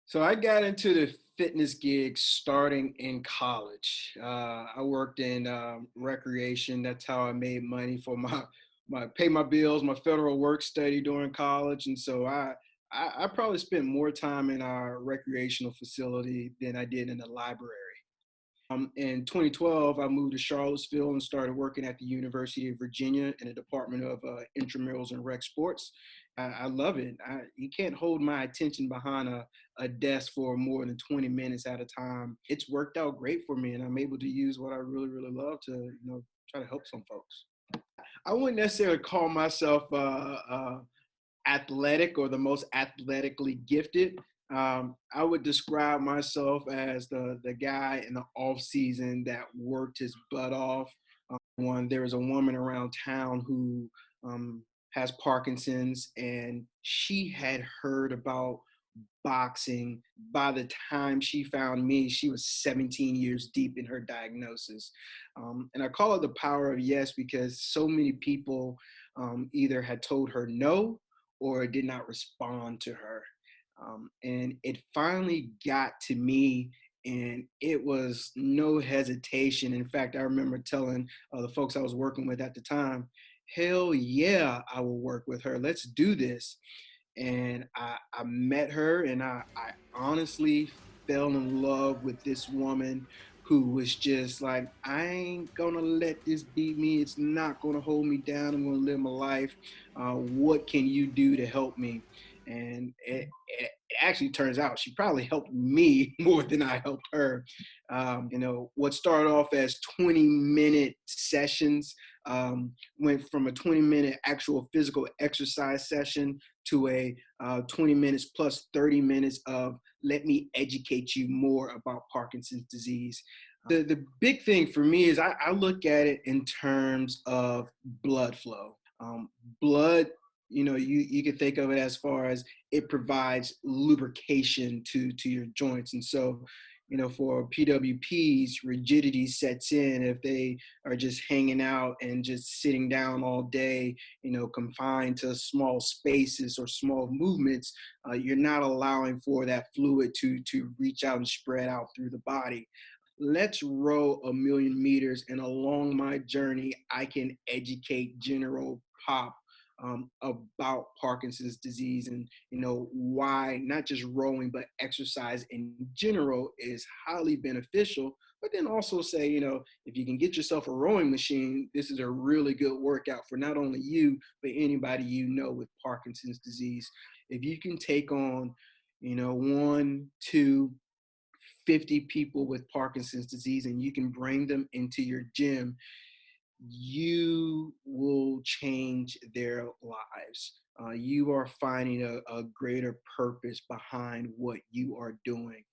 So I got into the fitness gig starting in college. I worked in recreation. That's how I made money for my pay my bills, my federal work study during college. And so I probably spent more time in our recreational facility than I did in the library. In 2012, I moved to Charlottesville and started working at the University of Virginia in the Department of Intramurals and Rec Sports. I love it. You can't hold my attention behind a desk for more than 20 minutes at a time. It's worked out great for me, and I'm able to use what I really, really love to, try to help some folks. I wouldn't necessarily call myself athletic or the most athletically gifted. I would describe myself as the guy in the off season that worked his butt off. There was a woman around town who has Parkinson's, and she had heard about boxing. By the time she found me, she was 17 years deep in her diagnosis. And I call it the power of yes because so many people either had told her no or did not respond to her. And it finally got to me, and it was no hesitation. In fact, I remember telling the folks I was working with at the time, hell yeah, I will work with her. Let's do this. And I met her, and I honestly fell in love with this woman who was just like, I ain't gonna let this beat me. It's not gonna hold me down. I'm gonna live my life. What can you do to help me? And it actually turns out she probably helped me more than I helped her. What started off as 20-minute sessions went from a 20-minute actual physical exercise session to a 20 minutes plus 30 minutes of let me educate you more about Parkinson's disease. The big thing for me is I look at it in terms of blood flow. Blood, you can think of it as far as it provides lubrication to your joints. And so, for PWPs, rigidity sets in if they are just hanging out and just sitting down all day, confined to small spaces or small movements. You're not allowing for that fluid to reach out and spread out through the body. Let's row a million meters, and along my journey, I can educate general pop about Parkinson's disease, and why not just rowing but exercise in general is highly beneficial. But then also say, if you can get yourself a rowing machine, this is a really good workout for not only you but anybody with Parkinson's disease. If you can take on, one, two, 50 people with Parkinson's disease, and you can bring them into your gym, you will change their lives. You are finding a greater purpose behind what you are doing.